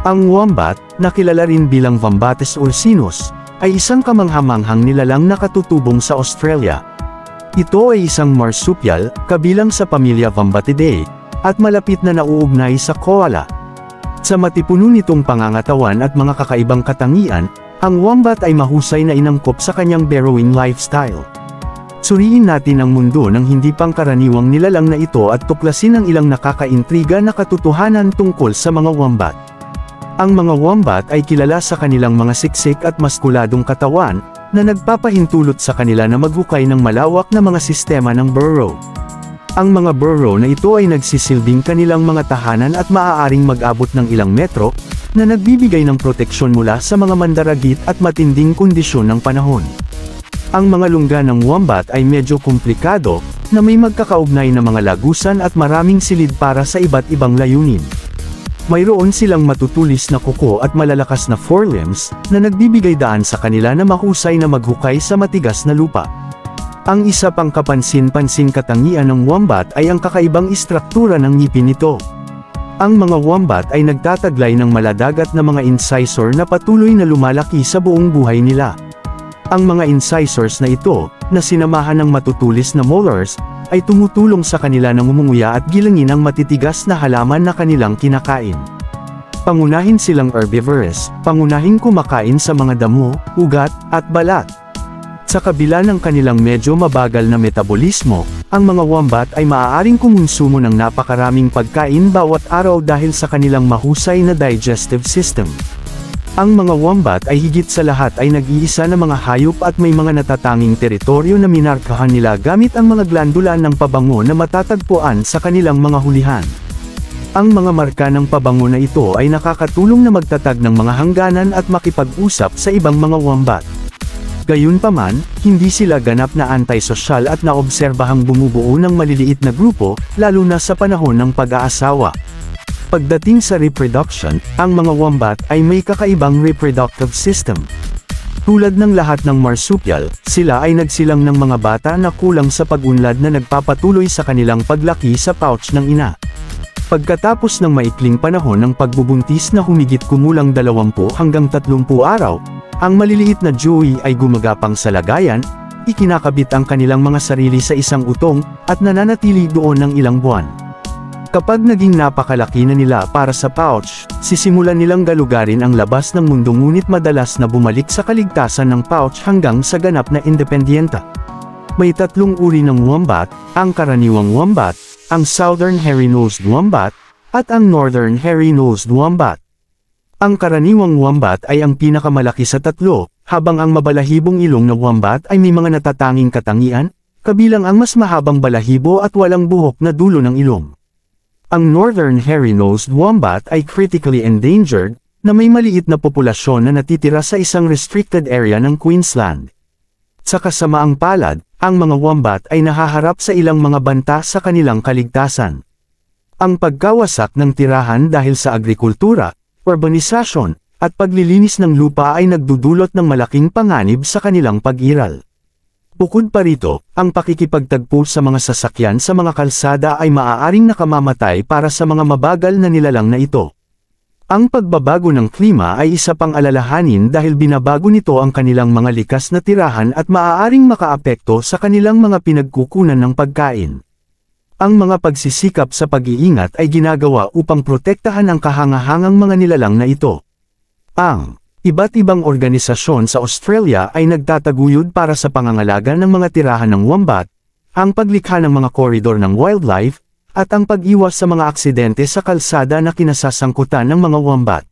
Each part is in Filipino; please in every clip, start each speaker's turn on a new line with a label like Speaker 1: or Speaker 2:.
Speaker 1: Ang wombat, na kilala rin bilang Vombates ursinus, ay isang kamanghamanghang nilalang na katutubong sa Australia. Ito ay isang marsupial, kabilang sa pamilya Vombatidae, at malapit na nauugnay sa koala. Sa matipuno nitong pangangatawan at mga kakaibang katangian, ang wombat ay mahusay na inangkop sa kanyang burrowing lifestyle. Suriin natin ang mundo ng hindi pangkaraniwang nilalang na ito at tuklasin ang ilang nakakaintriga na katotohanan tungkol sa mga wombat. Ang mga wombat ay kilala sa kanilang mga siksik at maskuladong katawan, na nagpapahintulot sa kanila na maghukay ng malawak na mga sistema ng burrow. Ang mga burrow na ito ay nagsisilbing kanilang mga tahanan at maaaring mag-abot ng ilang metro, na nagbibigay ng proteksyon mula sa mga mandaragit at matinding kondisyon ng panahon. Ang mga lungga ng wombat ay medyo komplikado, na may magkakaugnay na mga lagusan at maraming silid para sa iba't ibang layunin. Mayroon silang matutulis na kuko at malalakas na forelimbs, na nagbibigay daan sa kanila na mahusay na maghukay sa matigas na lupa. Ang isa pang kapansin-pansing katangian ng wombat ay ang kakaibang istruktura ng ngipin nito. Ang mga wombat ay nagtataglay ng maladagat na mga incisor na patuloy na lumalaki sa buong buhay nila. Ang mga incisors na ito, na sinamahan ng matutulis na molars, ay tumutulong sa kanila na ngumunguya at gilangin ang matitigas na halaman na kanilang kinakain. Pangunahin silang herbivorous, pangunahing kumakain sa mga damo, ugat, at balat. Sa kabila ng kanilang medyo mabagal na metabolismo, ang mga wombat ay maaaring kumonsumo ng napakaraming pagkain bawat araw dahil sa kanilang mahusay na digestive system. Ang mga wombat ay higit sa lahat ay nag-iisa na mga hayop at may mga natatanging teritoryo na minarkahan nila gamit ang mga glandula ng pabango na matatagpuan sa kanilang mga hulihan. Ang mga marka ng pabango na ito ay nakakatulong na magtatag ng mga hangganan at makipag-usap sa ibang mga wombat. Gayunpaman, hindi sila ganap na antisosyal at naobserbahang bumubuo ng maliliit na grupo, lalo na sa panahon ng pag-aasawa. Pagdating sa reproduction, ang mga wombat ay may kakaibang reproductive system. Tulad ng lahat ng marsupial, sila ay nagsilang ng mga bata na kulang sa pag-unlad na nagpapatuloy sa kanilang paglaki sa pouch ng ina. Pagkatapos ng maikling panahon ng pagbubuntis na humigit kumulang 20 hanggang 30 araw, ang maliliit na joey ay gumagapang sa lagayan, ikinakabit ang kanilang mga sarili sa isang utong, at nananatili doon ng ilang buwan. Kapag naging napakalaki na nila para sa pouch, sisimulan nilang galugarin ang labas ng mundo ngunit madalas na bumalik sa kaligtasan ng pouch hanggang sa ganap na independyenta. May tatlong uri ng wombat, ang karaniwang wombat, ang Southern Hairy-Nosed Wombat, at ang Northern Hairy-Nosed Wombat. Ang karaniwang wombat ay ang pinakamalaki sa tatlo, habang ang mabalahibong ilong na wombat ay may mga natatanging katangian, kabilang ang mas mahabang balahibo at walang buhok na dulo ng ilong. Ang Northern Hairy-Nosed Wombat ay critically endangered, na may maliit na populasyon na natitira sa isang restricted area ng Queensland. Sa kasamaang palad, ang mga wombat ay nahaharap sa ilang mga banta sa kanilang kaligtasan. Ang pagkawasak ng tirahan dahil sa agrikultura, urbanisasyon, at paglilinis ng lupa ay nagdudulot ng malaking panganib sa kanilang pag-iral. Bukod pa rito, ang pakikipagtagpo sa mga sasakyan sa mga kalsada ay maaaring nakamamatay para sa mga mabagal na nilalang na ito. Ang pagbabago ng klima ay isa pang alalahanin dahil binabago nito ang kanilang mga likas na tirahan at maaaring makaapekto sa kanilang mga pinagkukunan ng pagkain. Ang mga pagsisikap sa pag-iingat ay ginagawa upang protektahan ang kahangahangang mga nilalang na ito. Ang iba't ibang organisasyon sa Australia ay nagtataguyod para sa pangangalaga ng mga tirahan ng wombat, ang paglikha ng mga koridor ng wildlife, at ang pag-iwas sa mga aksidente sa kalsada na kinasasangkutan ng mga wombat.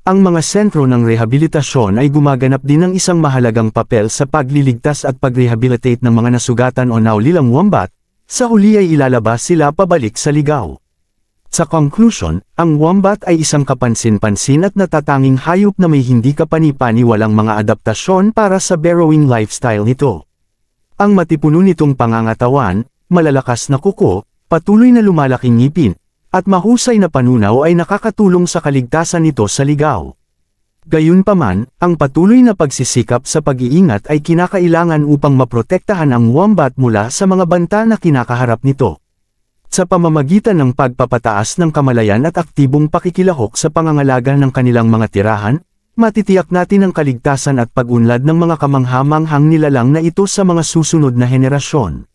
Speaker 1: Ang mga sentro ng rehabilitasyon ay gumaganap din ng isang mahalagang papel sa pagliligtas at pag-rehabilitate ng mga nasugatan o naulilang wombat, sa huli ay ilalabas sila pabalik sa ligaw. Sa conclusion, ang wombat ay isang kapansin-pansin at natatanging hayop na may hindi kapani-paniwalang mga adaptasyon para sa burrowing lifestyle nito. Ang matipuno nitong pangangatawan, malalakas na kuko, patuloy na lumalaking ngipin, at mahusay na panunaw ay nakakatulong sa kaligtasan nito sa ligaw. Gayunpaman, ang patuloy na pagsisikap sa pag-iingat ay kinakailangan upang maprotektahan ang wombat mula sa mga banta na kinakaharap nito. Sa pamamagitan ng pagpapataas ng kamalayan at aktibong pakikilahok sa pangangalaga ng kanilang mga tirahan, matitiyak natin ang kaligtasan at pag-unlad ng mga kamangha-manghang nilalang na ito sa mga susunod na henerasyon.